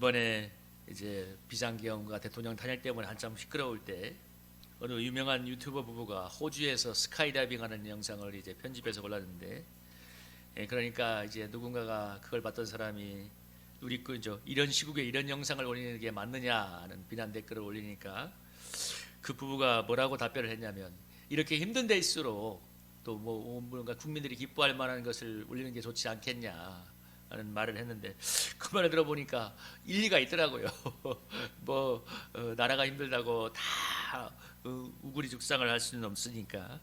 이번에 이제 비상계엄과 대통령 탄핵 때문에 한참 시끄러울 때 어느 유명한 유튜버 부부가 호주에서 스카이다이빙하는 영상을 이제 편집해서 올렸는데, 그러니까 이제 누군가가 그걸 봤던 사람이 우리 이런 시국에 이런 영상을 올리는 게 맞느냐는 비난 댓글을 올리니까 그 부부가 뭐라고 답변을 했냐면, 이렇게 힘든 데일수록 또 뭔가 국민들이 기뻐할 만한 것을 올리는 게 좋지 않겠냐 라는 말을 했는데, 그 말을 들어보니까 일리가 있더라고요. 나라가 힘들다고 다 우구리죽상을 할 수는 없으니까.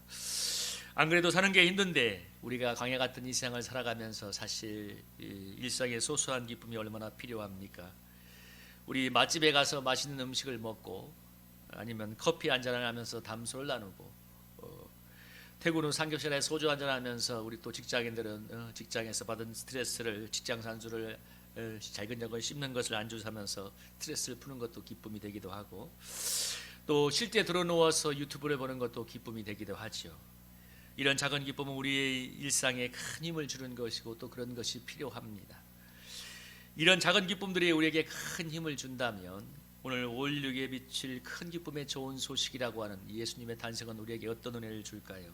안 그래도 사는 게 힘든데 우리가 광야 같은 이 세상을 살아가면서 사실 일상의 소소한 기쁨이 얼마나 필요합니까? 우리 맛집에 가서 맛있는 음식을 먹고, 아니면 커피 한잔을 하면서 담소를 나누고, 퇴근 후 삼겹살에 소주 한잔 하면서 우리 또 직장인들은 직장에서 받은 스트레스를, 직장 산수를 잘근잘근 씹는 것을 안주하면서 스트레스를 푸는 것도 기쁨이 되기도 하고, 또 쉴 때 들어누워서 유튜브를 보는 것도 기쁨이 되기도 하죠. 이런 작은 기쁨은 우리의 일상에 큰 힘을 주는 것이고 또 그런 것이 필요합니다. 이런 작은 기쁨들이 우리에게 큰 힘을 준다면 오늘 올 인류에 비칠 큰 기쁨의 좋은 소식이라고 하는 예수님의 탄생은 우리에게 어떤 은혜를 줄까요?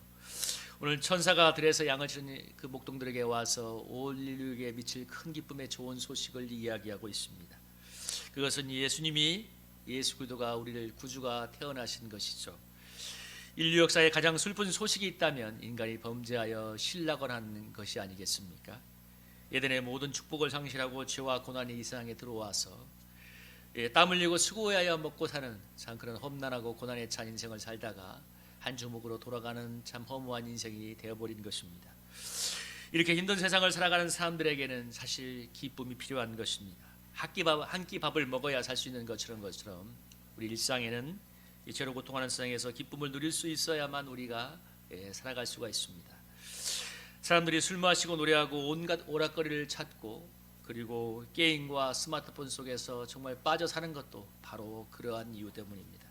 오늘 천사가 들에서 양을 치는 그 목동들에게 와서 올 인류에 비칠 큰 기쁨의 좋은 소식을 이야기하고 있습니다. 그것은 예수님이, 예수 그리스도가 우리를 구주가 태어나신 것이죠. 인류 역사에 가장 슬픈 소식이 있다면 인간이 범죄하여 신락을 것이 아니겠습니까? 에덴의 모든 축복을 상실하고 죄와 고난이 이 세상에 들어와서 땀 흘리고 수고하여 먹고 사는 참 그런 험난하고 고난에 찬 인생을 살다가 한 주먹으로 돌아가는 참 허무한 인생이 되어버린 것입니다. 이렇게 힘든 세상을 살아가는 사람들에게는 사실 기쁨이 필요한 것입니다. 한 끼 밥을 먹어야 살 수 있는 것처럼 우리 일상에는 이 죄로 고통하는 세상에서 기쁨을 누릴 수 있어야만 우리가 살아갈 수가 있습니다. 사람들이 술 마시고 노래하고 온갖 오락거리를 찾고, 그리고 게임과 스마트폰 속에서 정말 빠져 사는 것도 바로 그러한 이유 때문입니다.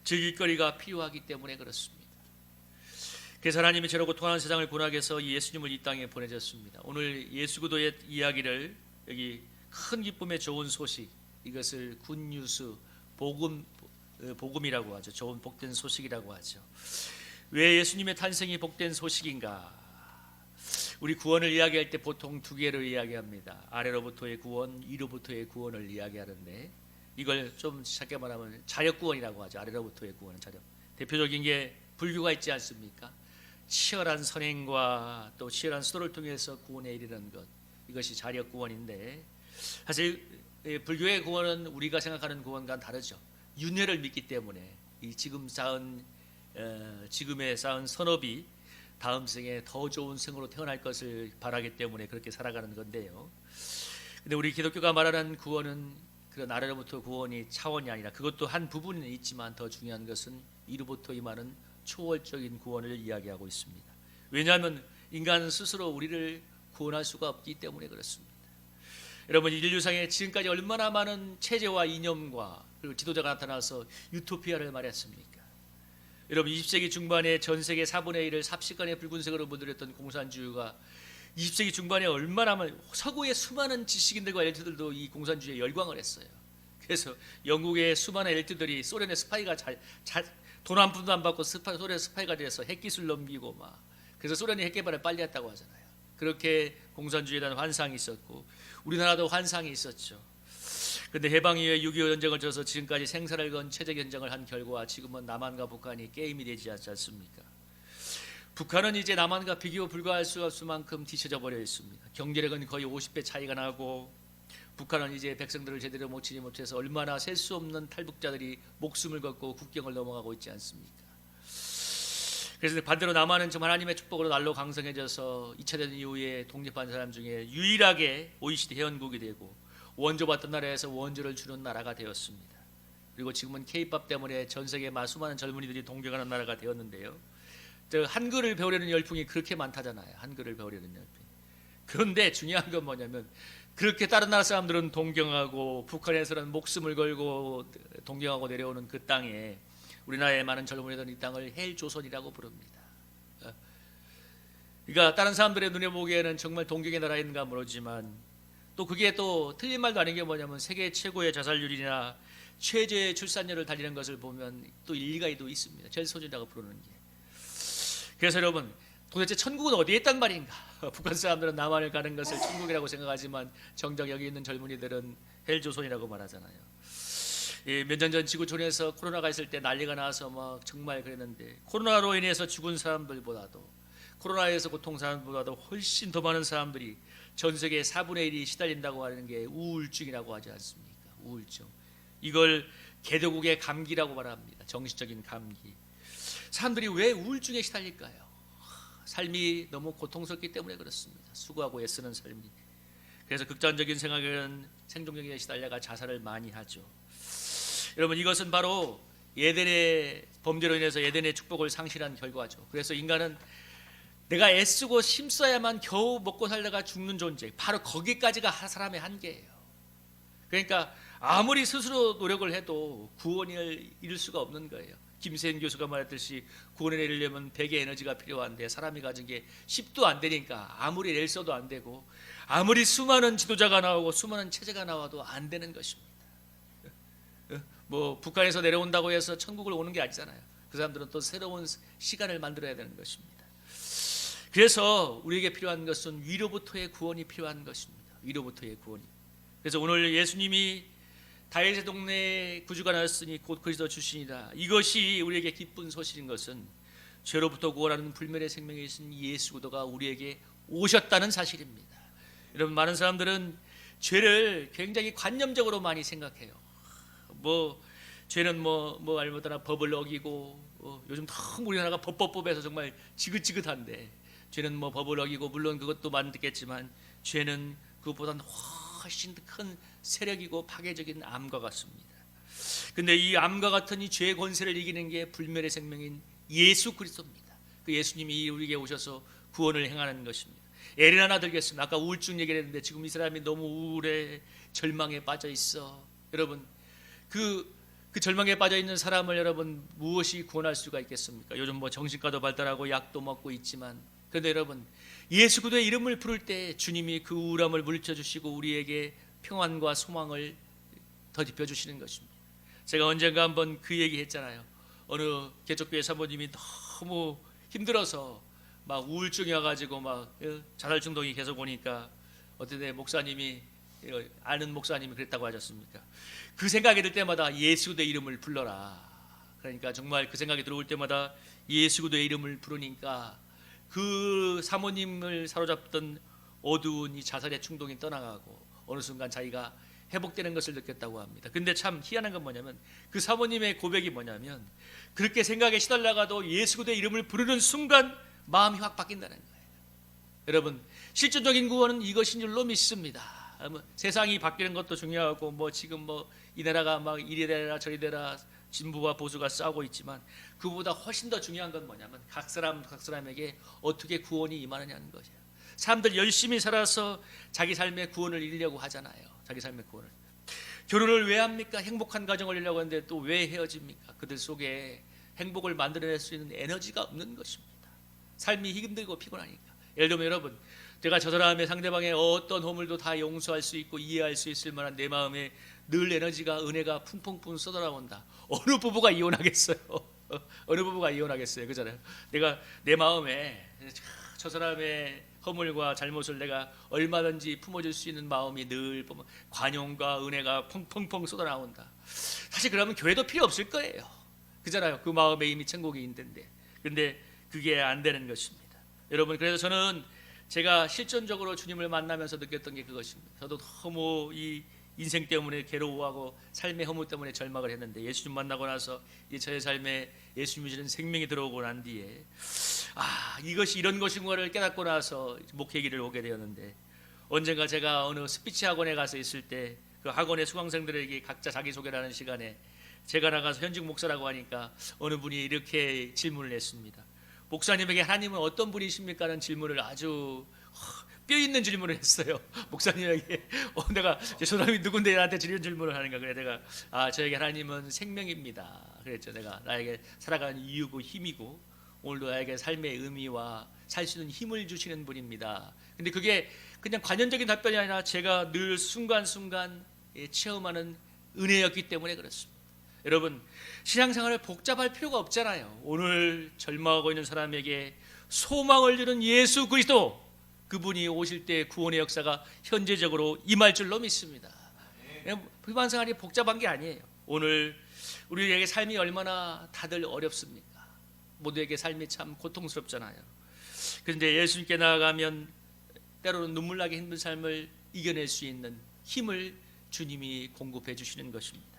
즐길거리가 필요하기 때문에 그렇습니다. 그래서 하나님이 죄로 고통하는 세상을 구원하기 위해서 예수님을 이 땅에 보내셨습니다. 오늘 예수 그리스도의 이야기를, 여기 큰 기쁨의 좋은 소식, 이것을 굿뉴스, 복음이라고 하죠. 좋은 복된 소식이라고 하죠. 왜 예수님의 탄생이 복된 소식인가? 우리 구원을 이야기할 때 보통 두 개로 이야기합니다. 아래로부터의 구원, 위로부터의 구원을 이야기하는데, 이걸 좀 작게 말하면 자력구원이라고 하죠. 아래로부터의 구원은 자력. 대표적인 게 불교가 있지 않습니까? 치열한 선행과 또 치열한 수도를 통해서 구원에 이르는 것, 이것이 자력구원인데, 사실 불교의 구원은 우리가 생각하는 구원과는 다르죠. 윤회를 믿기 때문에 이 지금에 쌓은 선업이 다음 생에 더 좋은 생으로 태어날 것을 바라기 때문에 그렇게 살아가는 건데요. 근데 우리 기독교가 말하는 구원은 그런 아래로부터 구원이 차원이 아니라, 그것도 한 부분은 있지만 더 중요한 것은 이로부터 임하는 초월적인 구원을 이야기하고 있습니다. 왜냐하면 인간은 스스로 우리를 구원할 수가 없기 때문에 그렇습니다. 여러분, 인류상에 지금까지 얼마나 많은 체제와 이념과 그리고 지도자가 나타나서 유토피아를 말했습니까? 여러분, 20세기 중반에 전 세계 4분의 1을 삽시간의 붉은색으로 물들였던 공산주의가 20세기 중반에 얼마나 많은 서구의 수많은 지식인들과 엘리트들도 이 공산주의에 열광을 했어요. 그래서 영국의 수많은 엘리트들이 소련의 스파이가 돈 한 푼도 안 받고 소련의 스파이가 돼서 핵기술 넘기고 막, 그래서 소련이 핵개발을 빨리 했다고 하잖아요. 그렇게 공산주의에 대한 환상이 있었고, 우리나라도 환상이 있었죠. 그런데 해방 이후에 6.25 전쟁을 쳐서 지금까지 생사를 건 체제 전쟁을 한 결과 지금은 남한과 북한이 게임이 되지 않지 않습니까? 북한은 이제 남한과 비교 불가할 수 없을 만큼 뒤처져 버려 있습니다. 경제력은 거의 50배 차이가 나고, 북한은 이제 백성들을 제대로 모치지 못해서 얼마나 셀 수 없는 탈북자들이 목숨을 걸고 국경을 넘어가고 있지 않습니까? 그래서 반대로 남한은 좀 하나님의 축복으로 날로 강성해져서 2차 대전 이후에 독립한 사람 중에 유일하게 OECD 회원국이 되고, 원조받던 나라에서 원조를 주는 나라가 되었습니다. 그리고 지금은 K-팝 때문에 전 세계 수많은 젊은이들이 동경하는 나라가 되었는데요. 한글을 배우려는 열풍이 그렇게 많다잖아요. 한글을 배우려는 열풍. 그런데 중요한 건 뭐냐면, 그렇게 다른 나라 사람들은 동경하고 북한에서는 목숨을 걸고 동경하고 내려오는 그 땅에 우리나라의 많은 젊은이들은 이 땅을 헬조선이라고 부릅니다. 그러니까 다른 사람들의 눈에 보기에는 정말 동경의 나라인가 모르지만, 또 그게 또 틀린 말도 아닌 게 뭐냐면 세계 최고의 자살률이나 최저의 출산율을 달리는 것을 보면 또 일리가 있습니다. 젤소주라고 부르는 게. 그래서 여러분, 도대체 천국은 어디에 있단 말인가? 북한 사람들은 남한을 가는 것을 천국이라고 생각하지만 정작 여기 있는 젊은이들은 헬조선이라고 말하잖아요. 몇 년 전 지구촌에서 코로나가 있을 때 난리가 나서 막 정말 그랬는데, 코로나로 인해서 죽은 사람들보다도, 코로나에서 고통 사람들보다도 훨씬 더 많은 사람들이 전 세계 4분의 1이 시달린다고 하는 게 우울증이라고 하지 않습니까? 우울증. 이걸 개도국의 감기라고 말합니다. 정신적인 감기. 사람들이 왜 우울증에 시달릴까요? 삶이 너무 고통스럽기 때문에 그렇습니다. 수고하고 애쓰는 삶이. 그래서 극단적인 생존경기에 시달려가 자살을 많이 하죠. 여러분, 이것은 바로 예덴의 범죄로 인해서 예덴의 축복을 상실한 결과죠. 그래서 인간은 내가 애쓰고 힘써야만 겨우 먹고 살다가 죽는 존재, 바로 거기까지가 사람의 한계예요. 그러니까 아무리 스스로 노력을 해도 구원을 이룰 수가 없는 거예요. 김세현 교수가 말했듯이 구원을 이루려면 100의 에너지가 필요한데 사람이 가진 게 10도 안 되니까 아무리 애를 써도 안 되고, 아무리 수많은 지도자가 나오고 수많은 체제가 나와도 안 되는 것입니다. 뭐 북한에서 내려온다고 해서 천국을 오는 게 아니잖아요. 그 사람들은 또 새로운 시간을 만들어야 되는 것입니다. 그래서 우리에게 필요한 것은 위로부터의 구원이 필요한 것입니다. 위로부터의 구원이. 그래서 오늘 예수님이 다윗의 동네에 구주가 나왔으니 곧 그리스도 주시니라, 이것이 우리에게 기쁜 소식인 것은 죄로부터 구원하는 불멸의 생명이신 예수 그리스도가 우리에게 오셨다는 사실입니다. 여러분, 많은 사람들은 죄를 굉장히 관념적으로 많이 생각해요. 죄는 알못하나 법을 어기고, 요즘 너무 우리나라가 법법법에서 정말 지긋지긋한데, 죄는 법을 어기고, 물론 그것도 많겠지만 죄는 그것보다는 훨씬 큰 세력이고 파괴적인 암과 같습니다. 근데 이 암과 같은 이 죄의 권세를 이기는 게 불멸의 생명인 예수 그리스도입니다. 그 예수님이 우리에게 오셔서 구원을 행하는 것입니다. 예를 하나 들겠습니다. 아까 우울증 얘기를 했는데 지금 이 사람이 너무 우울해, 절망에 빠져 있어. 여러분, 그 절망에 빠져 있는 사람을 여러분 무엇이 구원할 수가 있겠습니까? 요즘 정신과도 발달하고 약도 먹고 있지만, 그런데 여러분, 예수 그리스도의 이름을 부를 때 주님이 그 우울함을 물리쳐 주시고 우리에게 평안과 소망을 더딥혀 주시는 것입니다. 제가 언젠가 한번 그 얘기 했잖아요. 어느 개척교회 사모님이 너무 힘들어서 막 우울증이 와가지고 막 자살 중독이 계속 오니까 어떤 목사님이, 아는 목사님이 그랬다고 하셨습니까? 그 생각이 들 때마다 예수 그리스도의 이름을 불러라. 그러니까 정말 그 생각이 들어올 때마다 예수 그리스도의 이름을 부르니까 그 사모님을 사로잡던 어두운 이 자살의 충동이 떠나가고 어느 순간 자기가 회복되는 것을 느꼈다고 합니다. 근데 참 희한한 건 뭐냐면, 그 사모님의 고백이 뭐냐면, 그렇게 생각에 시달려가도 예수 그리스도의 이름을 부르는 순간 마음이 확 바뀐다는 거예요. 여러분, 실존적인 구원은 이것인 줄로 믿습니다. 세상이 바뀌는 것도 중요하고, 지금 이 나라가 막 이리 되라 저리 되라 진보와 보수가 싸우고 있지만, 그보다 훨씬 더 중요한 건 뭐냐면 각 사람에게 어떻게 구원이 임하느냐는 거죠. 사람들 열심히 살아서 자기 삶의 구원을 이루려고 하잖아요. 자기 삶의 구원을. 결혼을 왜 합니까? 행복한 가정을 이루려고 하는데 또 왜 헤어집니까? 그들 속에 행복을 만들어낼 수 있는 에너지가 없는 것입니다. 삶이 힘들고 피곤하니까. 예를 들면 여러분, 제가 저 사람의 상대방의 어떤 허물도 다 용서할 수 있고 이해할 수 있을 만한 내 마음에 늘 에너지가, 은혜가 풍풍풍 쏟아나온다. 어느 부부가 이혼하겠어요? 어느 부부가 이혼하겠어요? 그잖아요. 내가 내 마음에 저 사람의 허물과 잘못을 내가 얼마든지 품어줄 수 있는 마음이 늘 관용과 은혜가 펑펑펑 쏟아나온다. 사실 그러면 교회도 필요 없을 거예요. 그잖아요. 그 마음에 이미 천국이 있는데. 근데 그게 안 되는 것입니다. 여러분, 그래서 저는 제가 실존적으로 주님을 만나면서 느꼈던 게 그것입니다. 저도 너무 이 인생 때문에 괴로워하고 삶의 허물 때문에 절망을 했는데, 예수님 만나고 나서 저의 삶에 예수님이 주는 생명이 들어오고 난 뒤에 이것이 이런 것인가를 깨닫고 나서 목회길을 오게 되었는데, 언젠가 제가 어느 스피치 학원에 가서 있을 때 그 학원의 수강생들에게 각자 자기소개를 하는 시간에 제가 나가서 현직 목사라고 하니까 어느 분이 이렇게 질문을 했습니다. 목사님에게 하나님은 어떤 분이십니까? 하는 질문을 아주 뼈 있는 질문을 했어요. 목사님에게 내가 저 사람이 누군데 나한테 이런 질문을 하는가. 그래 내가 저에게 하나님은 생명입니다. 그랬죠. 내가 나에게 살아가는 이유고 힘이고 오늘도 나에게 삶의 의미와 살 수 있는 힘을 주시는 분입니다. 근데 그게 그냥 관념적인 답변이 아니라 제가 늘 순간순간 체험하는 은혜였기 때문에 그렇습니다. 여러분, 신앙생활을 복잡할 필요가 없잖아요. 오늘 절망하고 있는 사람에게 소망을 주는 예수 그리스도, 그분이 오실 때 구원의 역사가 현재적으로 임할 줄로 믿습니다. 불만생활이 복잡한 게 아니에요. 오늘 우리에게 삶이 얼마나 다들 어렵습니까? 모두에게 삶이 참 고통스럽잖아요. 그런데 예수님께 나아가면 때로는 눈물 나게 힘든 삶을 이겨낼 수 있는 힘을 주님이 공급해 주시는 것입니다.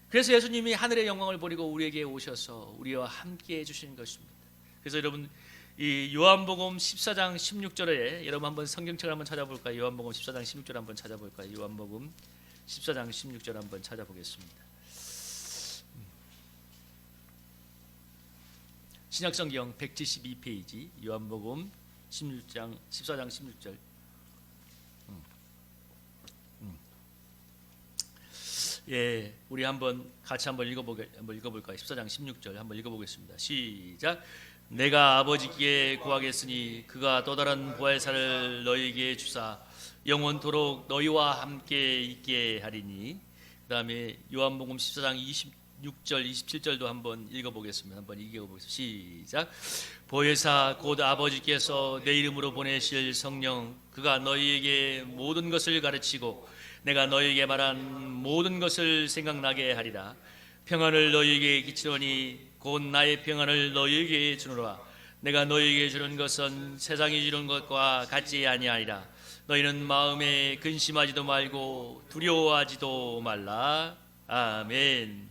그래서 예수님이 하늘의 영광을 버리고 우리에게 오셔서 우리와 함께 해주시는 것입니다. 그래서 여러분, 이 요한복음 14장 16절에 여러분 한번 성경책을 한번 찾아볼까요? 요한복음 14장 16절 한번 찾아볼까요? 요한복음 14장 16절 한번 찾아보겠습니다. 신약성경 172페이지 요한복음 14장 16절. 예, 우리 같이 한번 읽어볼까요? 14장 16절 한번 읽어보겠습니다. 시작. 내가 아버지께 구하겠으니 그가 또 다른 보혜사를 너희에게 주사 영원토록 너희와 함께 있게 하리니. 그 다음에 요한복음 14장 26절 27절도 한번 읽어보겠습니다. 한번 읽어보겠습니다. 시작. 보혜사 곧 아버지께서 내 이름으로 보내실 성령, 그가 너희에게 모든 것을 가르치고 내가 너희에게 말한 모든 것을 생각나게 하리라. 평안을 너희에게 끼치노니 곧 나의 평안을 너희에게 주노라. 내가 너희에게 주는 것은 세상이 주는 것과 같지 아니하리라. 너희는 마음에 근심하지도 말고 두려워하지도 말라. 아멘.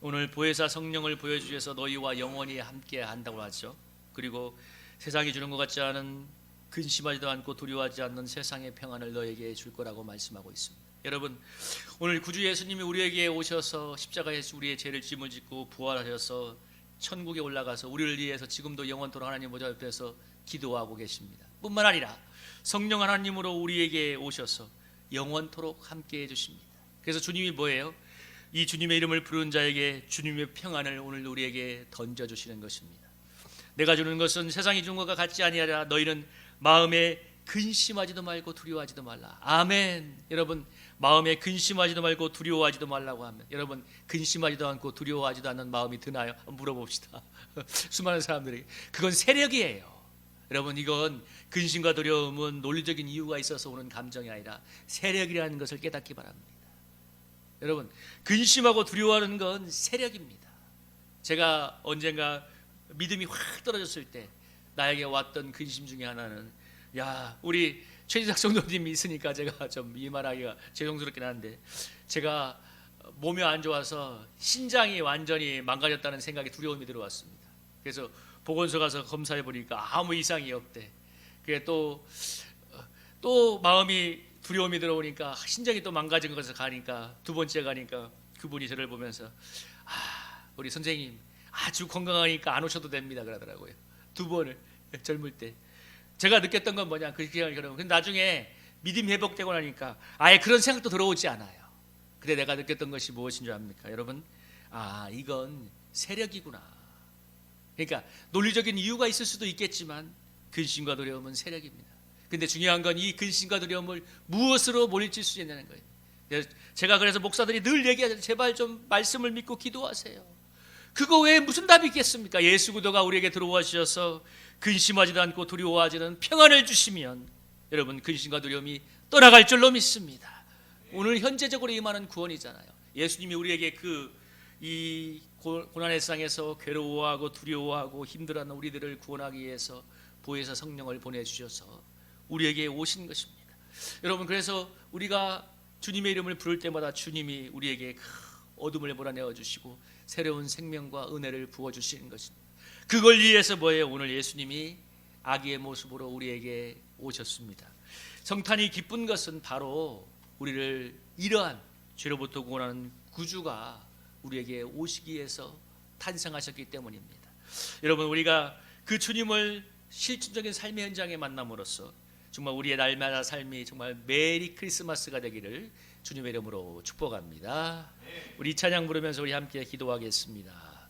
오늘 보혜사 성령을 보여주셔서 너희와 영원히 함께 한다고 하죠. 그리고 세상이 주는 것 같지 않은, 근심하지도 않고 두려워하지 않는 세상의 평안을 너에게 줄 거라고 말씀하고 있습니다. 여러분, 오늘 구주 예수님이 우리에게 오셔서 십자가에서 우리의 죄를 짐을 짓고 부활하셔서 천국에 올라가서 우리를 위해서 지금도 영원토록 하나님 보좌 옆에서 기도하고 계십니다. 뿐만 아니라 성령 하나님으로 우리에게 오셔서 영원토록 함께 해주십니다. 그래서 주님이 뭐예요? 이 주님의 이름을 부르는 자에게 주님의 평안을 오늘 우리에게 던져주시는 것입니다. 내가 주는 것은 세상이 주는 것과 같지 아니하라. 너희는 마음에 근심하지도 말고 두려워하지도 말라. 아멘. 여러분, 마음에 근심하지도 말고 두려워하지도 말라고 하면, 여러분 근심하지도 않고 두려워하지도 않는 마음이 드나요? 한번 물어봅시다. 수많은 사람들이. 그건 세력이에요. 여러분, 이건 근심과 두려움은 논리적인 이유가 있어서 오는 감정이 아니라 세력이라는 것을 깨닫기 바랍니다. 여러분, 근심하고 두려워하는 건 세력입니다. 제가 언젠가 믿음이 확 떨어졌을 때 나에게 왔던 근심 중에 하나는, 우리 최지석 성도님이 있으니까 제가 좀 이 말하기가 죄송스럽긴 한데, 제가 몸이 안 좋아서 신장이 완전히 망가졌다는 생각이, 두려움이 들어왔습니다. 그래서 보건소 가서 검사해 보니까 아무 이상이 없대. 그게 또 마음이 두려움이 들어오니까 신장이 또 망가진 것을 가니까, 두 번째 가니까 그분이 저를 보면서 우리 선생님 아주 건강하니까 안 오셔도 됩니다 그러더라고요. 두 번을, 젊을 때. 제가 느꼈던 건 뭐냐, 근데 나중에 믿음이 회복되고 나니까 아예 그런 생각도 들어오지 않아요. 근데 내가 느꼈던 것이 무엇인 줄 압니까? 여러분, 이건 세력이구나. 그러니까 논리적인 이유가 있을 수도 있겠지만 근심과 두려움은 세력입니다. 근데 중요한 건 이 근심과 두려움을 무엇으로 물리칠 수 있냐는 거예요. 제가 그래서 목사들이 늘 얘기하잖아요. 제발 좀 말씀을 믿고 기도하세요. 그거 외에 무슨 답이 있겠습니까? 예수 그리스도가 우리에게 들어오셔서 근심하지도 않고 두려워하지 않는 평안을 주시면 여러분, 근심과 두려움이 떠나갈 줄로 믿습니다. 오늘 현재적으로 임하는 구원이잖아요. 예수님이 우리에게 이 고난의 세상에서 괴로워하고 두려워하고 힘들어하는 우리들을 구원하기 위해서 보혜사 성령을 보내주셔서 우리에게 오신 것입니다. 여러분, 그래서 우리가 주님의 이름을 부를 때마다 주님이 우리에게 어둠을 몰아내어 주시고 새로운 생명과 은혜를 부어주시는 것입니다. 그걸 위해서 뭐예요? 오늘 예수님이 아기의 모습으로 우리에게 오셨습니다. 성탄이 기쁜 것은 바로 우리를 이러한 죄로부터 구원하는 구주가 우리에게 오시기 위해서 탄생하셨기 때문입니다. 여러분, 우리가 그 주님을 실질적인 삶의 현장에 만남으로써 정말 우리의 날마다 삶이 정말 메리 크리스마스가 되기를 주님의 이름으로 축복합니다. 우리 찬양 부르면서 우리 함께 기도하겠습니다.